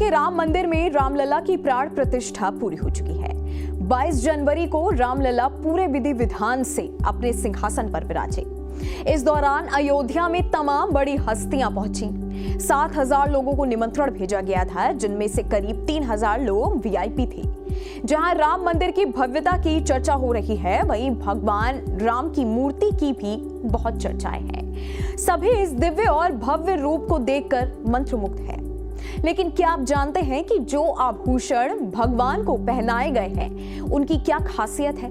के राम मंदिर में रामलला की प्राण प्रतिष्ठा पूरी हो चुकी है। 22 जनवरी को रामलला पूरे विधि विधान से अपने सिंहासन पर विराजे। इस दौरान अयोध्या में तमाम बड़ी हस्तियां पहुंची। 7,000 लोगों को निमंत्रण भेजा गया था, जिनमें से करीब 3,000 लोग वीआईपी थे। जहां राम मंदिर की भव्यता की चर्चा हो रही है, वहीं भगवान राम की मूर्ति की भी बहुत चर्चाएं हैं। सभी इस दिव्य और भव्य रूप को देखकर मंत्रमुग्ध है। लेकिन क्या आप जानते हैं कि जो आभूषण भगवान को पहनाए गए हैं, उनकी क्या खासियत है?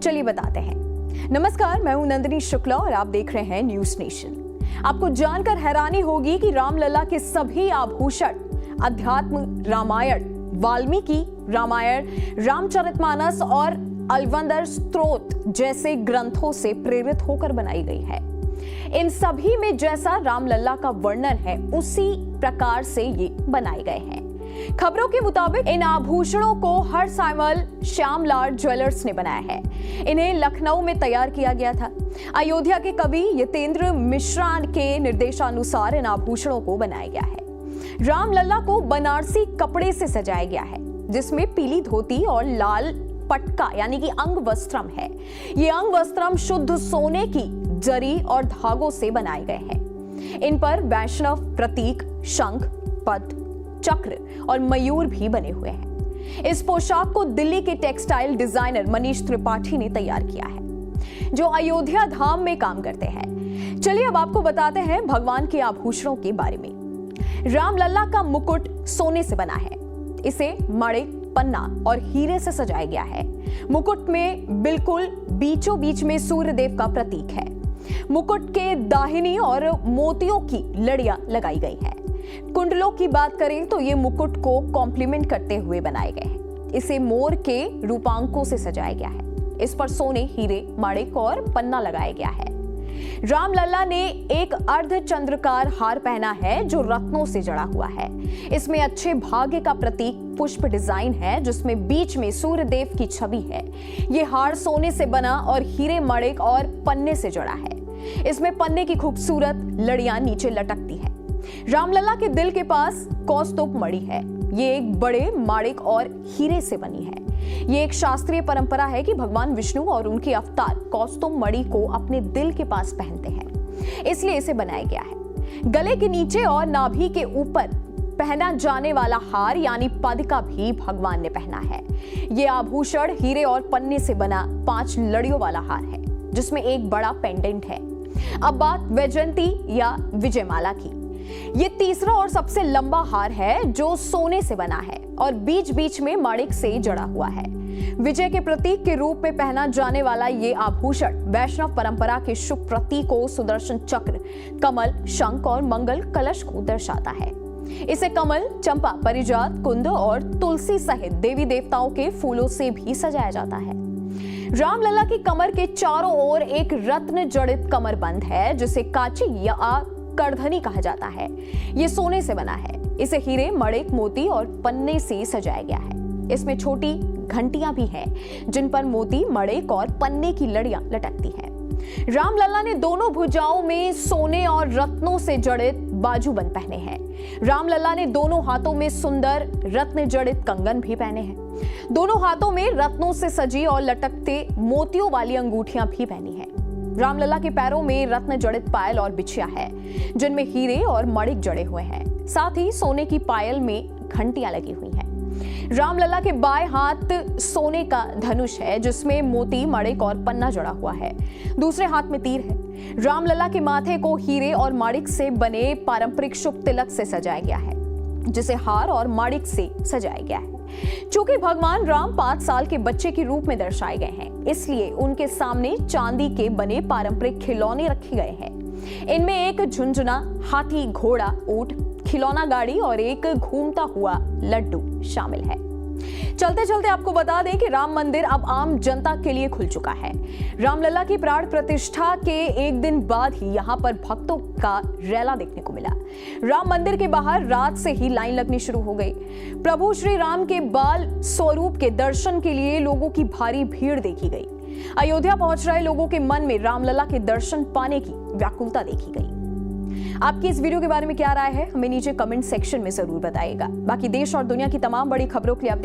चलिए बताते हैं। नमस्कार, मैं हूं नंदिनी शुक्ला और आप देख रहे हैं न्यूज नेशन। आपको जानकर हैरानी होगी कि रामलला के सभी आभूषण अध्यात्म रामायण, वाल्मीकि रामायण, रामचरितमानस और अलवंदर स्तोत्र जैसे ग्रंथों से प्रेरित होकर बनाई गई है। इन सभी में जैसा रामलला का वर्णन है, उसी प्रकार से ये बनाए गए हैं। खबरों के मुताबिक इन आभूषणों को हरसाइमल श्यामलाल ज्वेलर्स ने बनाया है। इन्हें लखनऊ में तैयार किया गया था। अयोध्या के कवि यतेंद्र मिश्रा के निर्देशानुसार इन आभूषणों को बनाया गया है। रामलला को बनारसी कपड़े से सजाया गया है, जिसमें पीली धोती और लाल पटका यानी कि अंग वस्त्रम है। ये अंग वस्त्रम शुद्ध सोने की जरी और धागों से बनाए गए हैं। इन पर वैष्णव प्रतीक, शंख, पद्म, चक्र और मयूर भी बने हुए हैं। इस पोशाक को दिल्ली के टेक्सटाइल डिजाइनर मनीष त्रिपाठी ने तैयार किया है, जो अयोध्या धाम में काम करते हैं। चलिए अब आपको बताते हैं भगवान के आभूषणों के बारे में। रामलला का मुकुट सोने से बना है। इसे माणिक, पन्ना और हीरे से सजाया गया है। मुकुट में बिल्कुल बीचों बीच में सूर्यदेव का प्रतीक है। मुकुट के दाहिनी और मोतियों की लड़ियां लगाई गई है। कुंडलों की बात करें तो ये मुकुट को कॉम्प्लीमेंट करते हुए बनाए गए हैं। इसे मोर के रूपांकों से सजाया गया है। इस पर सोने, हीरे, माणिक और पन्ना लगाया गया है। रामलला ने एक अर्धचंद्राकार हार पहना है, जो रत्नों से जड़ा हुआ है। इसमें अच्छे भाग्य का प्रतीक पुष्प डिजाइन है, जिसमें बीच में सूर्यदेव की छवि है। ये हार सोने से बना और हीरे, माणिक और पन्ने से जड़ा है। इसमें पन्ने की खूबसूरत लड़ियां नीचे लटकती है। रामलला के दिल के पास कौस्तुभ मणि है। ये एक बड़े माणिक और हीरे से बनी है। ये एक शास्त्रीय परंपरा है कि भगवान विष्णु और उनके अवतार कौस्तुभ मणि को अपने दिल के पास पहनते हैं, इसलिए इसे बनाया गया है। गले के नीचे और नाभि के ऊपर पहना जाने वाला हार यानी पद का भी भगवान ने पहना है। ये आभूषण हीरे और पन्ने से बना 5 लड़ियों वाला हार है, जिसमें एक बड़ा पेंडेंट है। अब बात वैजयंती या विजयमाला की। ये तीसरा और सबसे लंबा हार है, जो सोने से बना है और बीच बीच में माणिक से जड़ा हुआ है। विजय के प्रतीक के रूप में पहना जाने वाला ये आभूषण वैष्णव परंपरा के शुभ प्रतीकों सुदर्शन चक्र, कमल, शंख और मंगल कलश को दर्शाता है। इसे कमल, चंपा, परिजात, कुंद और तुलसी सहित देवी देवताओं के फूलों से भी सजाया जाता है। रामलला की कमर के चारों ओर एक रत्न जड़ित कमरबंद है, जिसे काची या करधनी कहा जाता है। यह सोने से बना है। इसे हीरे, मणिक, मोती और पन्ने से सजाया गया है। इसमें छोटी घंटियां भी हैं, जिन पर मोती, मणिक और पन्ने की लड़ियां लटकती हैं। रामलला ने दोनों भुजाओं में सोने और रत्नों से जड़ित बाजूबंद पहने हैं। रामलला ने दोनों हाथों में सुंदर रत्न जड़ित कंगन भी पहने हैं। दोनों हाथों में रत्नों से सजी और लटकते मोतियों वाली अंगूठियां भी पहनी हैं। रामलला के पैरों में रत्न जड़ित पायल और बिछिया है, जिनमें हीरे और मणिक जड़े हुए हैं। साथ ही सोने की पायल में घंटियां लगी हुई हैं। रामलला के बाएं हाथ सोने का धनुष है, जिसमें मोती, मणिक और पन्ना जड़ा हुआ है। दूसरे हाथ में तीर है। रामलला के माथे को हीरे और माणिक से बने पारंपरिक शुभ तिलक से सजाया गया है, जिसे हार और माणिक से सजाया गया है। चूंकि भगवान राम 5 साल के बच्चे के रूप में दर्शाए गए हैं, इसलिए उनके सामने चांदी के बने पारंपरिक खिलौने रखे गए हैं। इनमें एक झुंझुना, हाथी, घोड़ा, ऊंट, खिलौना गाड़ी और एक घूमता हुआ लड्डू शामिल है। चलते चलते आपको बता दें कि राम मंदिर अब आम जनता के लिए खुल चुका है। रामलला की प्राण प्रतिष्ठा के एक दिन बाद ही यहाँ पर भक्तों का रैला देखने को मिला। राम मंदिर के बाहर रात से ही लाइन लगनी शुरू हो गई। प्रभु श्री राम के बाल स्वरूप के दर्शन के लिए लोगों की भारी भीड़ देखी गई। अयोध्या पहुंच रहे लोगों के मन में रामलला के दर्शन पाने की व्याकुलता देखी गई। आपकी इस वीडियो के बारे में क्या राय है, हमें नीचे कमेंट सेक्शन में जरूर बताइएगा। बाकी देश और दुनिया की तमाम बड़ी खबरों के लिए आप